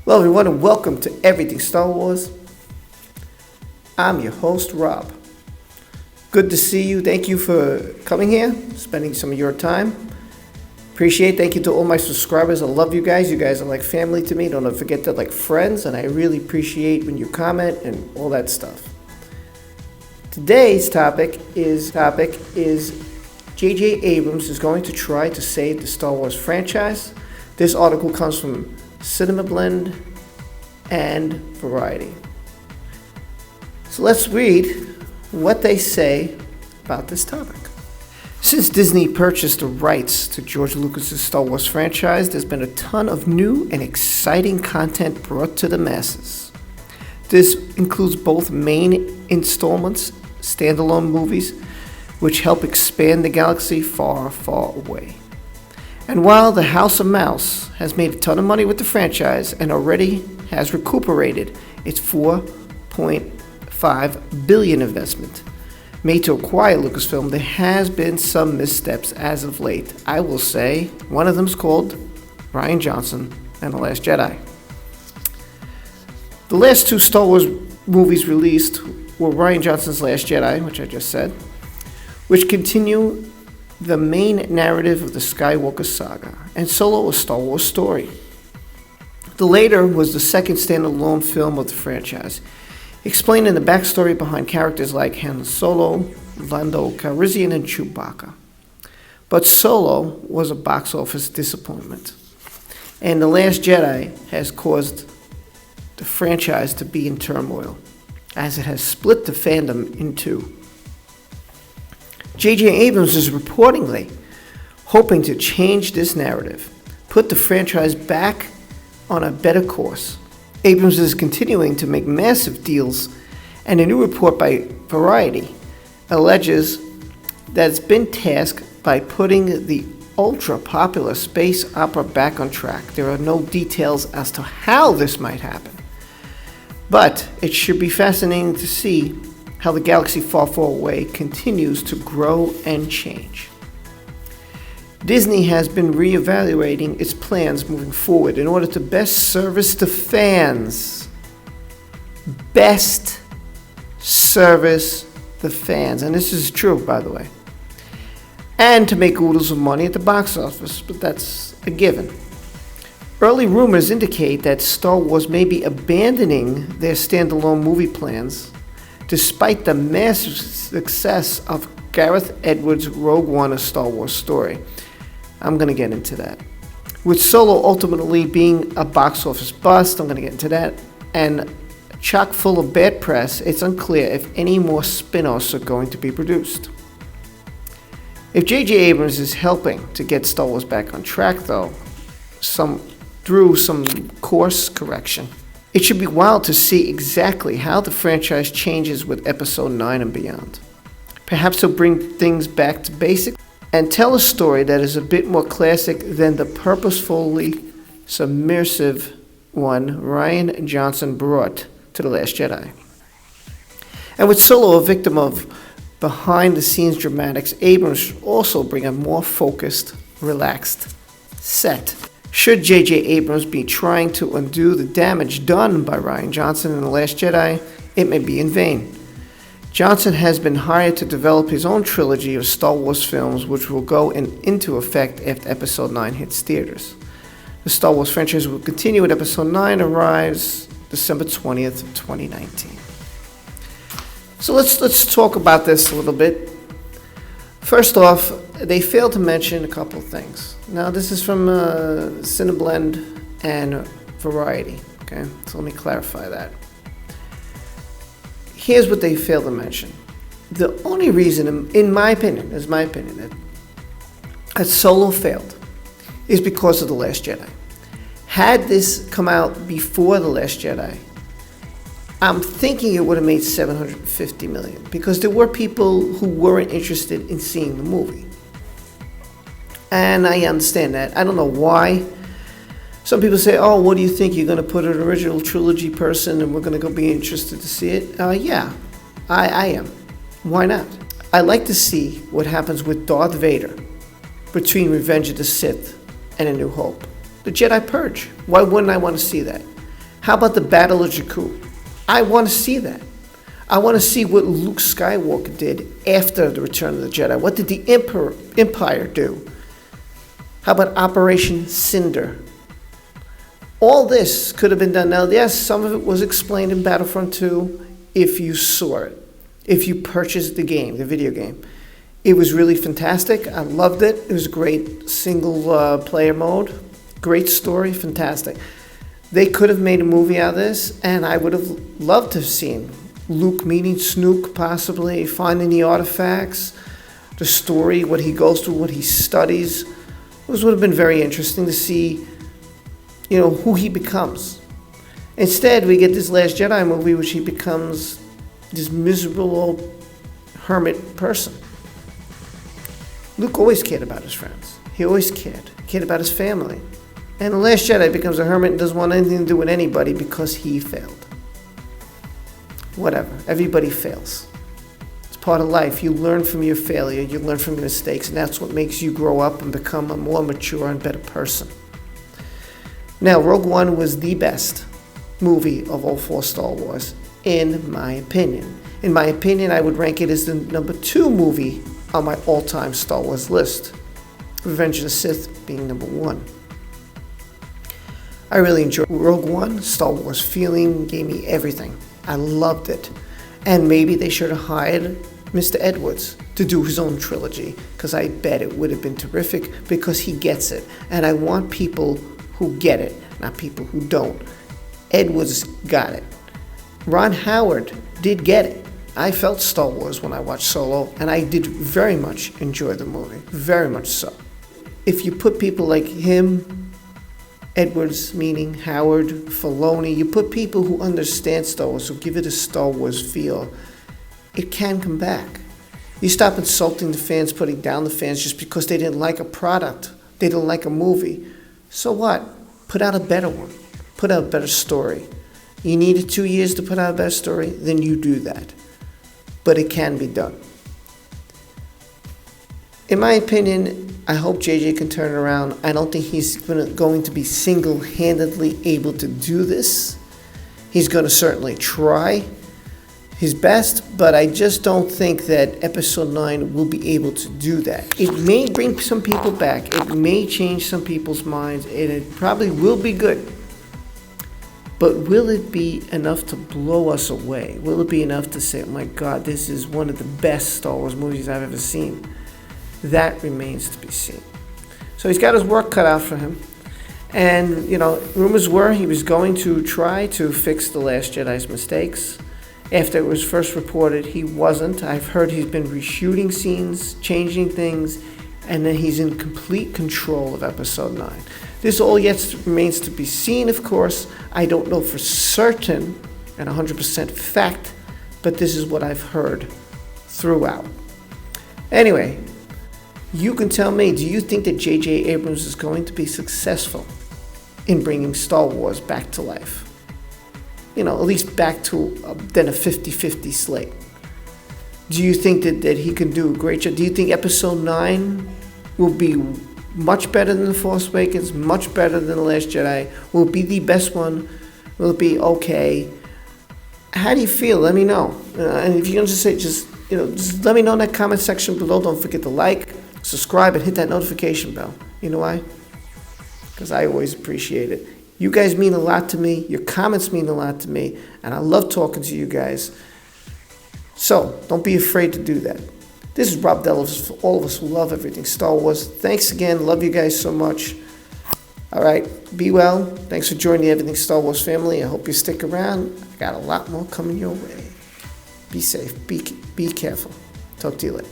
Hello everyone and welcome to Everything Star Wars. I'm your host, Rob. Good to see you. Thank you for coming here, spending some of your time. Appreciate it. Thank you to all my subscribers. I love you guys. You guys are like family to me. Don't forget that, like friends, and I really appreciate when you comment and all that stuff. Today's topic is J.J. Abrams is going to try to save the Star Wars franchise. This article comes from Cinema Blend and Variety. So let's read what they say about this topic. Since Disney purchased the rights to George Lucas's Star Wars franchise, there's been a ton of new and exciting content brought to the masses. This includes both main installments, standalone movies, which help expand the galaxy far, far away. And while the House of Mouse has made a ton of money with the franchise and already has recuperated its $4.5 billion investment made to acquire Lucasfilm, there has been some missteps as of late. I will say one of them is called Rian Johnson and The Last Jedi. The last two Star Wars movies released were Rian Johnson's Last Jedi, which I just said, which continue the main narrative of the Skywalker saga, and Solo: A Star Wars Story. The later was the second standalone film of the franchise, explaining the backstory behind characters like Han Solo, Lando Calrissian, and Chewbacca. But Solo was a box office disappointment, and The Last Jedi has caused the franchise to be in turmoil, as it has split the fandom in two. J.J. Abrams is reportedly hoping to change this narrative, put the franchise back on a better course. Abrams is continuing to make massive deals, and a new report by Variety alleges that it's been tasked by putting the ultra-popular space opera back on track. There are no details as to how this might happen, but it should be fascinating to see how the galaxy far, far away continues to grow and change. Disney has been reevaluating its plans moving forward in order to best service the fans. Best service the fans. And this is true, by the way. And to make oodles of money at the box office, but that's a given. Early rumors indicate that Star Wars may be abandoning their standalone movie plans despite the massive success of Gareth Edwards' Rogue One: A Star Wars Story. I'm going to get into that. With Solo ultimately being a box office bust, I'm going to get into that, and chock full of bad press, it's unclear if any more spin-offs are going to be produced. If J.J. Abrams is helping to get Star Wars back on track, though, through some course correction, it should be wild to see exactly how the franchise changes with Episode 9 and beyond. Perhaps he'll bring things back to basics and tell a story that is a bit more classic than the purposefully submersive one Rian Johnson brought to The Last Jedi. And with Solo a victim of behind-the-scenes dramatics, Abrams should also bring a more focused, relaxed set. Should J.J. Abrams be trying to undo the damage done by Rian Johnson in The Last Jedi, it may be in vain. Johnson has been hired to develop his own trilogy of Star Wars films, which will go into effect after Episode 9 hits theaters. The Star Wars franchise will continue with Episode 9 arrives December 20th of 2019. So let's talk about this a little bit. First off, they failed to mention a couple of things. Now, this is from Cineblend and Variety, okay? So let me clarify that. Here's what they failed to mention. The only reason, in my opinion, that Solo failed is because of The Last Jedi. Had this come out before The Last Jedi, I'm thinking it would have made $750 million, because there were people who weren't interested in seeing the movie. And I understand that. I don't know why. Some people say, oh, what do you think? You're going to put an original trilogy person and we're going to go be interested to see it? Yeah, I am. Why not? I like to see what happens with Darth Vader between Revenge of the Sith and A New Hope. The Jedi Purge. Why wouldn't I want to see that? How about the Battle of Jakku? I want to see that. I want to see what Luke Skywalker did after the Return of the Jedi. What did the Empire do? How about Operation Cinder? All this could have been done. Now, yes, some of it was explained in Battlefront 2 if you saw it, if you purchased the game, the video game. It was really fantastic. I loved it. It was a great single player mode. Great story, fantastic. They could have made a movie out of this, and I would have loved to have seen Luke meeting Snoke, possibly, finding the artifacts, the story, what he goes through, what he studies. This would have been very interesting to see, who he becomes. Instead, we get this Last Jedi movie, which he becomes this miserable old hermit person. Luke always cared about his friends. He always cared about his family. And the Last Jedi becomes a hermit and doesn't want anything to do with anybody because he failed. Whatever. Everybody fails. It's part of life. You learn from your failure. You learn from your mistakes. And that's what makes you grow up and become a more mature and better person. Now, Rogue One was the best movie of all 4 Star Wars, in my opinion. In my opinion, I would rank it as the number 2 movie on my all-time Star Wars list. Revenge of the Sith being number 1. I really enjoyed Rogue One. Star Wars feeling gave me everything. I loved it. And maybe they should have hired Mr. Edwards to do his own trilogy, because I bet it would have been terrific, because he gets it. And I want people who get it, not people who don't. Edwards got it. Ron Howard did get it. I felt Star Wars when I watched Solo, and I did very much enjoy the movie. Very much so. If you put people like him, Edwards, meaning Howard, Filoni, you put people who understand Star Wars, who give it a Star Wars feel, it can come back. You stop insulting the fans, putting down the fans just because they didn't like a product, they didn't like a movie. So what? Put out a better one. Put out a better story. You needed 2 years to put out a better story, then you do that. But it can be done. In my opinion, I hope JJ can turn it around. I don't think he's going to be single-handedly able to do this. He's going to certainly try his best, but I just don't think that Episode 9 will be able to do that. It may bring some people back. It may change some people's minds, and it probably will be good. But will it be enough to blow us away? Will it be enough to say, oh my God, this is one of the best Star Wars movies I've ever seen? That remains to be seen. So he's got his work cut out for him. And, rumors were he was going to try to fix The Last Jedi's mistakes. After it was first reported, he wasn't. I've heard he's been reshooting scenes, changing things, and then he's in complete control of Episode 9. This all yet remains to be seen, of course. I don't know for certain and 100% fact, but this is what I've heard throughout. Anyway, you can tell me, do you think that J.J. Abrams is going to be successful in bringing Star Wars back to life? At least back to then a 50-50 slate. Do you think that he can do a great job? Do you think Episode 9 will be much better than The Force Awakens, much better than The Last Jedi? Will it be the best one? Will it be okay? How do you feel? Let me know. And if you're going to say, just let me know in that comment section below. Don't forget to like, subscribe, and hit that notification bell. You know why? Because I always appreciate it. You guys mean a lot to me. Your comments mean a lot to me. And I love talking to you guys. So, don't be afraid to do that. This is Rob Delos for all of us who love everything Star Wars. Thanks again. Love you guys so much. All right. Be well. Thanks for joining the Everything Star Wars family. I hope you stick around. I got a lot more coming your way. Be safe. Be careful. Talk to you later.